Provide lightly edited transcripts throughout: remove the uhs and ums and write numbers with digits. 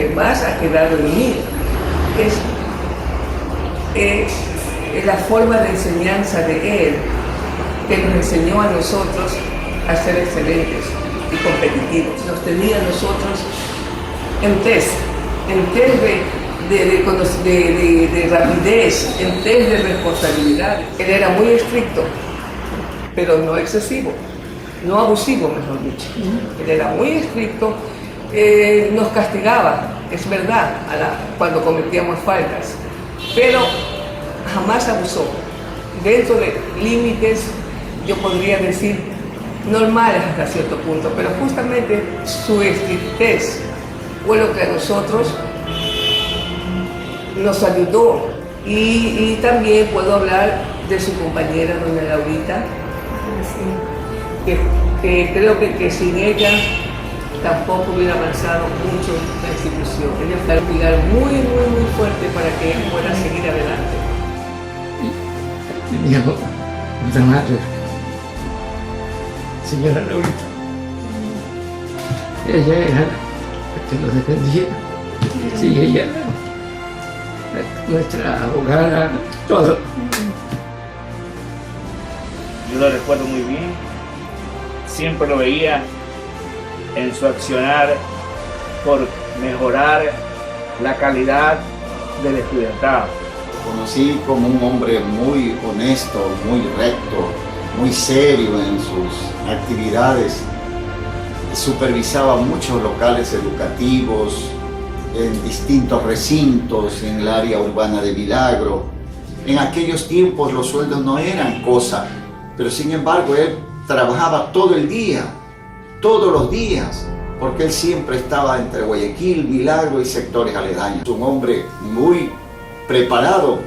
que más ha quedado en mí es la forma de enseñanza de él, que nos enseñó a nosotros a ser excelentes y competitivos. Nos tenía a nosotros en test de rapidez, en test de responsabilidad. Él era muy estricto, pero no excesivo, no abusivo, mejor dicho. Él era muy estricto, nos castigaba, es verdad, cuando cometíamos faltas, pero jamás abusó. Dentro de límites, yo podría decir, normales hasta cierto punto, pero justamente su estrictez fue lo que a nosotros nos ayudó. Y también puedo hablar de su compañera, doña Laurita, que creo que sin ella tampoco hubiera avanzado mucho la institución. Ella fue un pilar muy fuerte para que él pueda seguir adelante. Mi otra madre, señora Laurita, ella era la que nos defendía. Sí, ella, nuestra abogada, todo. Yo lo recuerdo muy bien, siempre lo veía en su accionar por mejorar la calidad del estudiantado. Conocí como un hombre muy honesto, muy recto, muy serio en sus actividades. Supervisaba muchos locales educativos en distintos recintos en el área urbana de Milagro. En aquellos tiempos los sueldos no eran cosa, pero sin embargo él trabajaba todo el día, todos los días, porque él siempre estaba entre Guayaquil, Milagro y sectores aledaños. Un hombre muy preparado,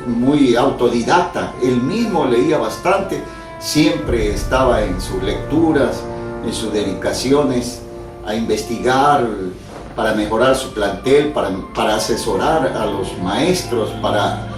muy autodidacta, él mismo leía bastante, siempre estaba en sus lecturas, en sus dedicaciones a investigar para mejorar su plantel, para asesorar a los maestros, para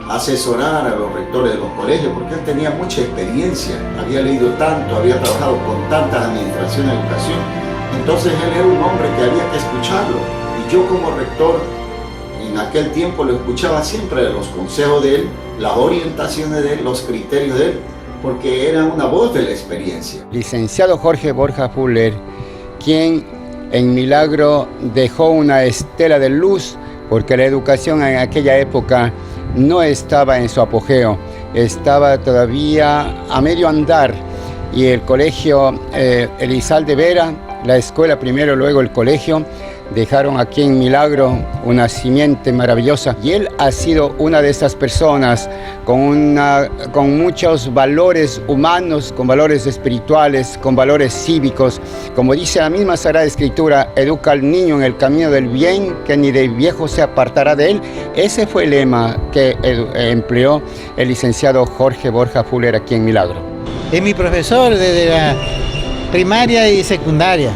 asesorar a los rectores de los colegios, porque él tenía mucha experiencia, había leído tanto, había trabajado con tantas administraciones de educación, entonces él era un hombre que había que escucharlo, y yo como rector en aquel tiempo lo escuchaba siempre, los consejos de él, las orientaciones de él, los criterios de él, porque era una voz de la experiencia. Licenciado Jorge Borja Fuller, quien en Milagro dejó una estela de luz, porque la educación en aquella época no estaba en su apogeo, estaba todavía a medio andar, y el colegio Elizalde Vera, la escuela primero, luego el colegio, dejaron aquí en Milagro una simiente maravillosa, y él ha sido una de esas personas con muchos valores humanos, con valores espirituales, con valores cívicos. Como dice la misma Sagrada Escritura, educa al niño en el camino del bien, que ni de viejo se apartará de él. Ese fue el lema que empleó el licenciado Jorge Borja Fuller aquí en Milagro. Es mi profesor desde la primaria y secundaria.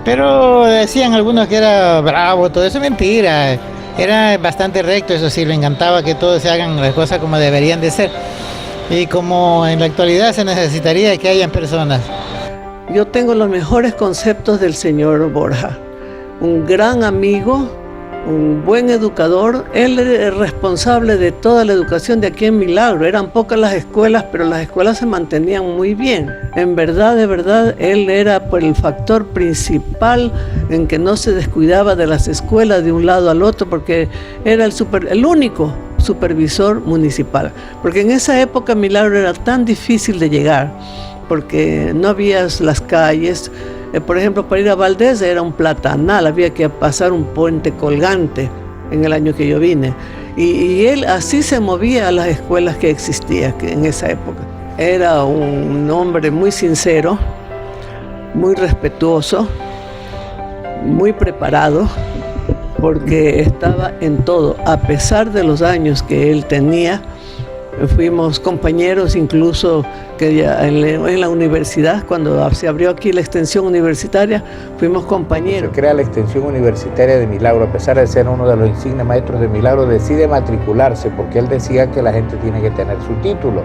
Pero decían algunos que era bravo, todo eso es mentira. Era bastante recto, eso sí, le encantaba que todos se hagan las cosas como deberían de ser. Y como en la actualidad se necesitaría que hayan personas. Yo tengo los mejores conceptos del señor Borja. Un gran amigo, un buen educador. Él es responsable de toda la educación de aquí en Milagro. Eran pocas las escuelas, pero las escuelas se mantenían muy bien. En verdad, de verdad, él era el factor principal en que no se descuidaba de las escuelas de un lado al otro, porque era el único supervisor municipal. Porque en esa época Milagro era tan difícil de llegar, porque no había las calles. Por ejemplo, para ir a Valdés era un platanal, había que pasar un puente colgante en el año que yo vine. Y él así se movía a las escuelas que existían en esa época. Era un hombre muy sincero, muy respetuoso, muy preparado, porque estaba en todo. A pesar de los años que él tenía, fuimos compañeros incluso que ya en la universidad, cuando se abrió aquí la extensión universitaria, fuimos compañeros. Se crea la extensión universitaria de Milagro, a pesar de ser uno de los insignes maestros de Milagro, decide matricularse porque él decía que la gente tiene que tener su título.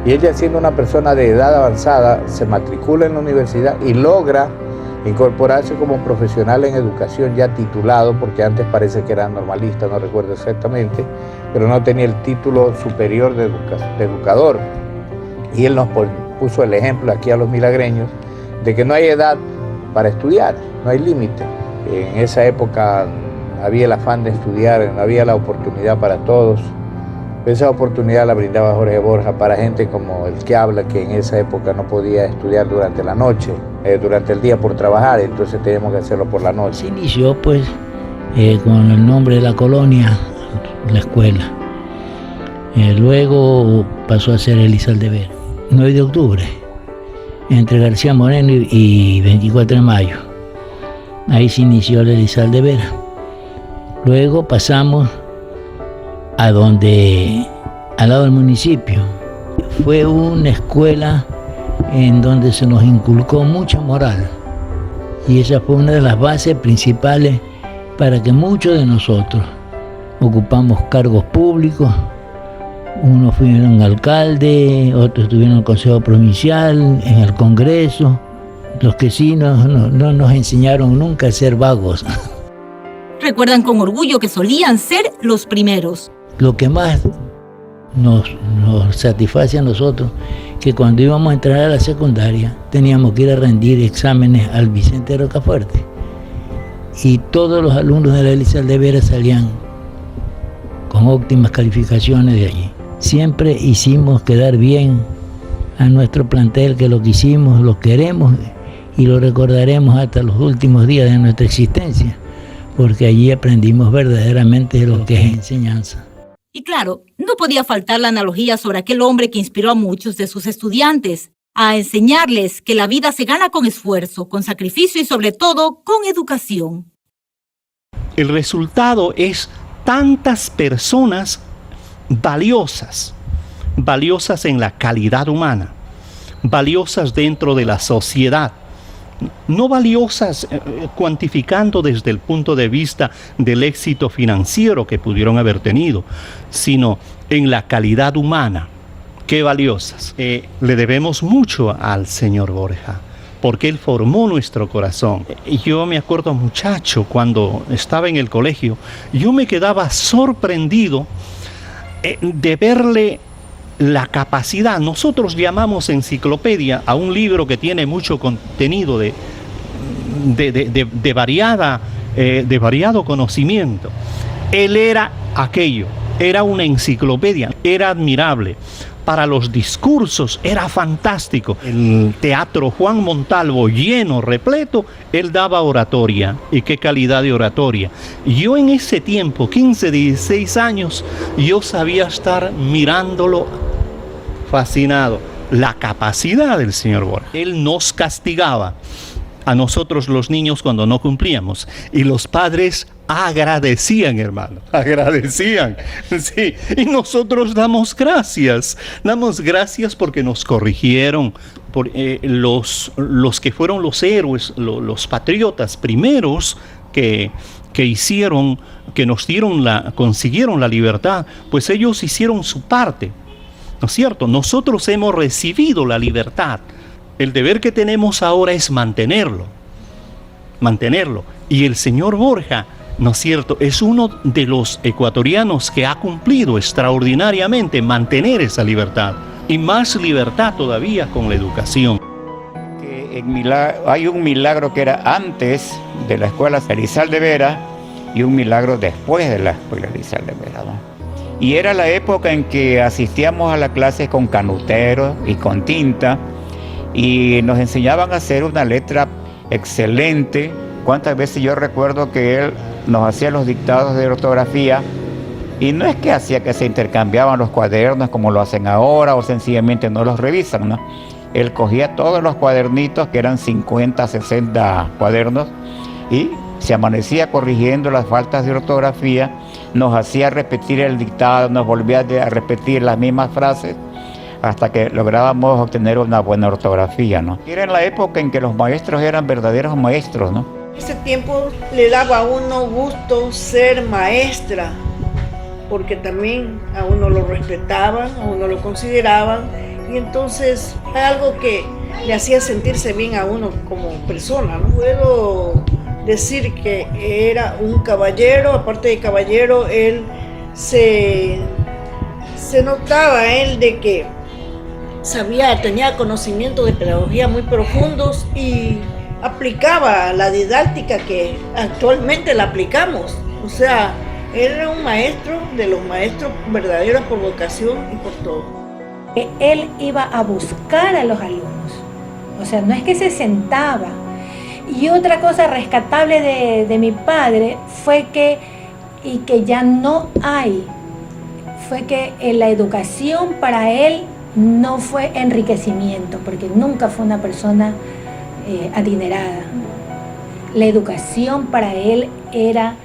Y ella, siendo una persona de edad avanzada, se matricula en la universidad y logra incorporarse como profesional en educación ya titulado, porque antes parece que era normalista, no recuerdo exactamente, pero no tenía el título superior de educador. Y él nos puso el ejemplo aquí a los milagreños de que no hay edad para estudiar, no hay límite. En esa época había el afán de estudiar, no había la oportunidad para todos. Esa oportunidad la brindaba Jorge Borja para gente como el que habla, que en esa época no podía estudiar durante la noche, durante el día por trabajar, entonces teníamos que hacerlo por la noche. Se inició pues con el nombre de la colonia, la escuela. Luego pasó a ser Elizalde Vera. 9 de octubre, entre García Moreno y 24 de mayo. Ahí se inició la Elizalde Vera. Luego pasamos a donde, al lado del municipio, fue una escuela en donde se nos inculcó mucha moral. Y esa fue una de las bases principales para que muchos de nosotros ocupamos cargos públicos. Unos fueron alcalde, otros estuvieron en el Consejo Provincial, en el Congreso. Los que sí no nos enseñaron nunca a ser vagos. Recuerdan con orgullo que solían ser los primeros. Lo que más nos satisface a nosotros, que cuando íbamos a entrar a la secundaria, teníamos que ir a rendir exámenes al Vicente Rocafuerte. Y todos los alumnos de la Elizalde Vera salían con óptimas calificaciones de allí. Siempre hicimos quedar bien a nuestro plantel, que lo que hicimos, lo queremos y lo recordaremos hasta los últimos días de nuestra existencia, porque allí aprendimos verdaderamente lo que es enseñanza. Y claro, no podía faltar la analogía sobre aquel hombre que inspiró a muchos de sus estudiantes a enseñarles que la vida se gana con esfuerzo, con sacrificio y sobre todo con educación. El resultado es tantas personas valiosas en la calidad humana, valiosas dentro de la sociedad, no valiosas cuantificando desde el punto de vista del éxito financiero que pudieron haber tenido, sino en la calidad humana. Qué valiosas. Le debemos mucho al señor Borja, porque él formó nuestro corazón. Yo me acuerdo, muchacho, cuando estaba en el colegio, yo me quedaba sorprendido de verle la capacidad. Nosotros llamamos enciclopedia a un libro que tiene mucho contenido de variado conocimiento. Él era aquello, era una enciclopedia, era admirable. Para los discursos era fantástico. El Teatro Juan Montalvo lleno, repleto, él daba oratoria. Y qué calidad de oratoria. Yo en ese tiempo, 15, 16 años, yo sabía estar mirándolo fascinado. La capacidad del señor Borja. Él nos castigaba a nosotros los niños cuando no cumplíamos. Y los padres agradecían, hermano, agradecían, sí, y nosotros damos gracias porque nos corrigieron, por los que fueron los héroes, los patriotas primeros que hicieron, que nos consiguieron la libertad, pues ellos hicieron su parte, ¿no es cierto? Nosotros hemos recibido la libertad, el deber que tenemos ahora es mantenerlo, y el señor Borja, ¿no es cierto?, es uno de los ecuatorianos que ha cumplido extraordinariamente mantener esa libertad, y más libertad todavía con la educación. Hay un milagro que era antes de la escuela Elizalde Vera y un milagro después de la escuela Elizalde Vera, ¿no? Y era la época en que asistíamos a las clases con canutero y con tinta y nos enseñaban a hacer una letra excelente. Cuántas veces yo recuerdo que él nos hacía los dictados de ortografía y no es que hacía que se intercambiaban los cuadernos como lo hacen ahora o sencillamente no los revisan, ¿no? Él cogía todos los cuadernitos, que eran 50, 60 cuadernos, y se amanecía corrigiendo las faltas de ortografía, nos hacía repetir el dictado, nos volvía a repetir las mismas frases hasta que lográbamos obtener una buena ortografía, ¿no? Era en la época en que los maestros eran verdaderos maestros, ¿no? Ese tiempo le daba a uno gusto ser maestra, porque también a uno lo respetaban, a uno lo consideraban, y entonces es algo que le hacía sentirse bien a uno como persona, ¿no? Puedo decir que era un caballero, aparte de caballero, él se notaba él de que tenía conocimientos de pedagogía muy profundos y aplicaba la didáctica que actualmente la aplicamos. O sea, era un maestro de los maestros verdaderos por vocación y por todo. Él iba a buscar a los alumnos, o sea, no es que se sentaba. Y otra cosa rescatable de mi padre fue que ya no hay, fue que la educación para él no fue enriquecimiento, porque nunca fue una persona adinerada. La educación para él era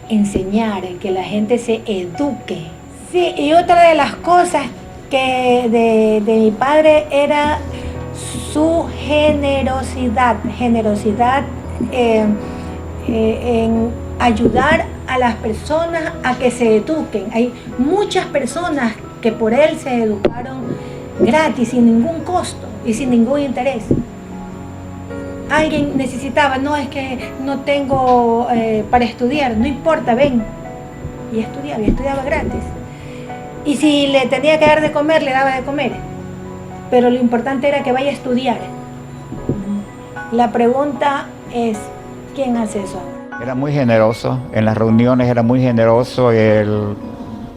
enseñar, que la gente se eduque. Sí, y otra de las cosas que de mi padre era su generosidad en ayudar a las personas a que se eduquen. Hay muchas personas que por él se educaron gratis, sin ningún costo y sin ningún interés. Alguien necesitaba, no, es que no tengo para estudiar, no importa, ven. Y estudiaba gratis. Y si le tenía que dar de comer, le daba de comer. Pero lo importante era que vaya a estudiar. La pregunta es, ¿quién hace eso? Era muy generoso, en las reuniones era muy generoso.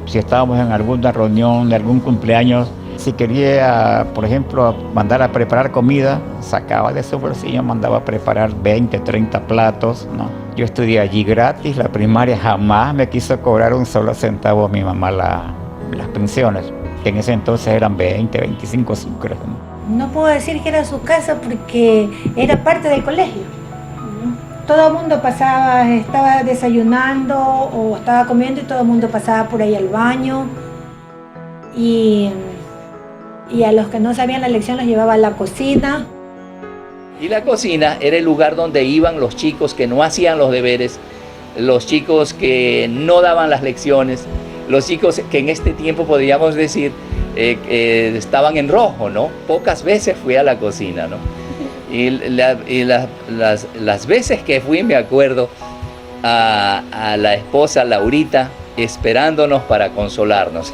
Si estábamos en alguna reunión de algún cumpleaños, si quería, por ejemplo, mandar a preparar comida, sacaba de su bolsillo, mandaba a preparar 20, 30 platos, ¿no? Yo estudié allí gratis, la primaria jamás me quiso cobrar un solo centavo a mi mamá las pensiones, que en ese entonces eran 20, 25 sucres, ¿no? No puedo decir que era su casa porque era parte del colegio. Todo el mundo pasaba, estaba desayunando o estaba comiendo y todo el mundo pasaba por ahí al baño. Y a los que no sabían la lección los llevaba a la cocina. Y la cocina era el lugar donde iban los chicos que no hacían los deberes, los chicos que no daban las lecciones, los chicos que en este tiempo podríamos decir estaban en rojo, ¿no? Pocas veces fui a la cocina, ¿no? Y las veces que fui me acuerdo a la esposa Laurita esperándonos para consolarnos.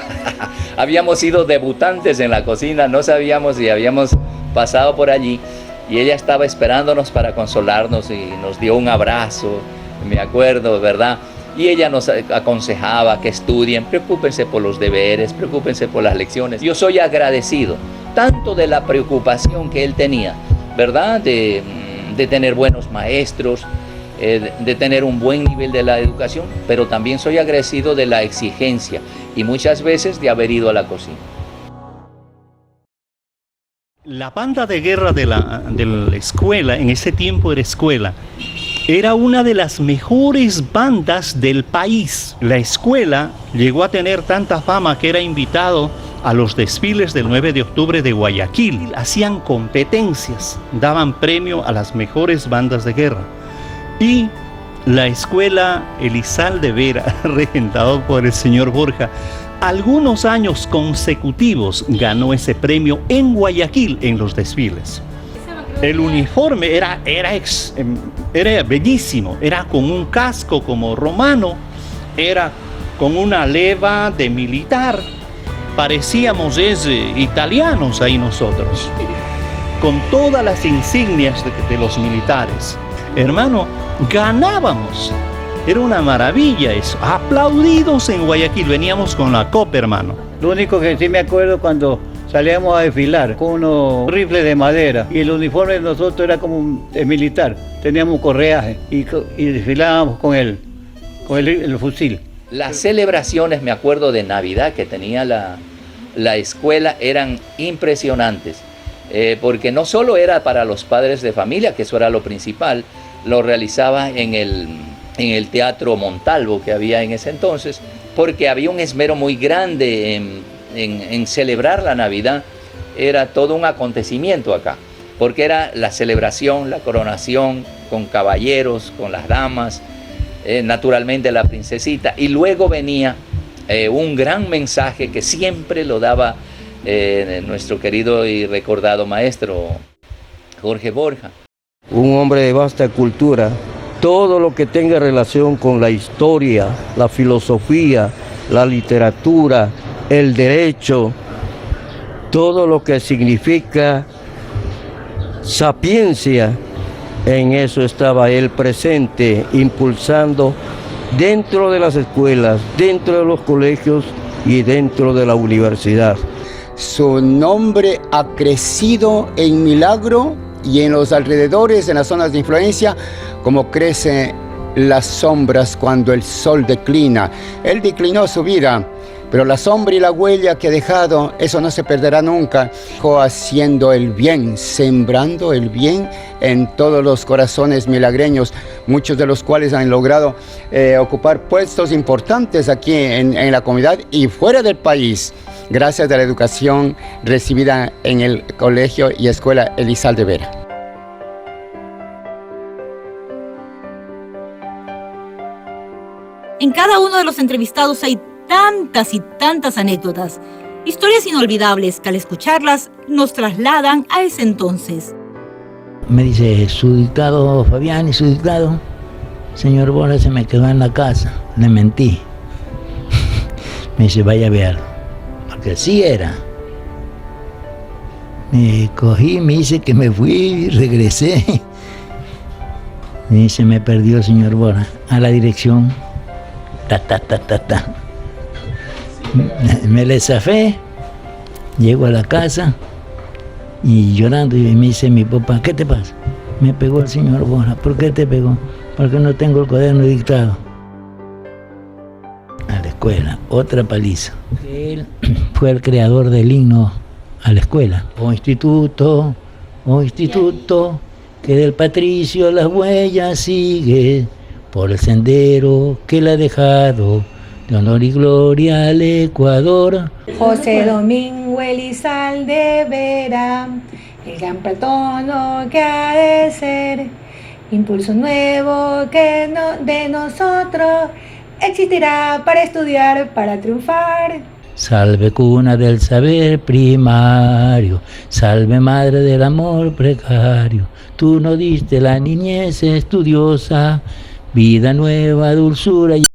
Habíamos sido debutantes en la cocina, no sabíamos si habíamos pasado por allí y ella estaba esperándonos para consolarnos y nos dio un abrazo, me acuerdo, ¿verdad? Y ella nos aconsejaba que estudien, preocúpense por los deberes, preocúpense por las lecciones. Yo soy agradecido tanto de la preocupación que él tenía, ¿verdad? De tener buenos maestros, de tener un buen nivel de la educación, pero también soy agradecido de la exigencia y muchas veces de haber ido a la cocina. La banda de guerra de la escuela, en ese tiempo era escuela, era una de las mejores bandas del país. La escuela llegó a tener tanta fama que era invitado a los desfiles del 9 de octubre de Guayaquil. Hacían competencias, daban premio a las mejores bandas de guerra. Y la escuela Elizalde Vera, regentado por el señor Borja, algunos años consecutivos ganó ese premio en Guayaquil en los desfiles. El uniforme era bellísimo, era con un casco como romano, era con una leva de militar. Parecíamos italianos ahí nosotros, con todas las insignias de los militares. Hermano, ganábamos. Era una maravilla eso. Aplaudidos en Guayaquil. Veníamos con la copa, hermano. Lo único que sí me acuerdo cuando salíamos a desfilar con unos rifles de madera y el uniforme de nosotros era como militar. Teníamos correaje y desfilábamos con el fusil. Las celebraciones, me acuerdo, de Navidad que tenía la escuela eran impresionantes. Porque no solo era para los padres de familia, que eso era lo principal, lo realizaba en el Teatro Montalvo que había en ese entonces, porque había un esmero muy grande en celebrar la Navidad. Era todo un acontecimiento acá, porque era la celebración, la coronación con caballeros, con las damas, naturalmente la princesita, y luego venía un gran mensaje que siempre lo daba nuestro querido y recordado maestro Jorge Borja. Un hombre de vasta cultura. Todo lo que tenga relación con la historia, la filosofía, la literatura, el derecho, todo lo que significa sapiencia, en eso estaba él presente, impulsando dentro de las escuelas, dentro de los colegios y dentro de la universidad. Su nombre ha crecido en Milagro y en los alrededores, en las zonas de influencia, como crecen las sombras cuando el sol declina. Él declinó su vida, pero la sombra y la huella que ha dejado, eso no se perderá nunca. Haciendo el bien, sembrando el bien en todos los corazones milagreños, muchos de los cuales han logrado ocupar puestos importantes aquí en la comunidad y fuera del país, gracias a la educación recibida en el colegio y escuela Elizalde Vera. En cada uno de los entrevistados hay tantas y tantas anécdotas, historias inolvidables que al escucharlas nos trasladan a ese entonces. Me dice, su dictado, Fabián, y su dictado, señor Borja se me quedó en la casa. Le mentí. Me dice, vaya a verlo, porque así era. Me cogí, me dice que me fui y regresé. Me dice, me perdió el señor Borja a la dirección. Me le zafé, llego a la casa y llorando y me dice mi papá, ¿qué te pasa? Me pegó el señor Borja. ¿Por qué te pegó? Porque no tengo el cuaderno dictado. A la escuela, otra paliza. Él fue el creador del himno a la escuela. Oh instituto, que del patricio las huellas sigue, por el sendero que le ha dejado, de honor y gloria al Ecuador. José Domingo Elizalde Vera, el gran patrono que ha de ser, impulso nuevo que de nosotros existirá para estudiar, para triunfar. Salve cuna del saber primario, salve madre del amor precario, tú nos diste la niñez estudiosa, vida nueva, dulzura y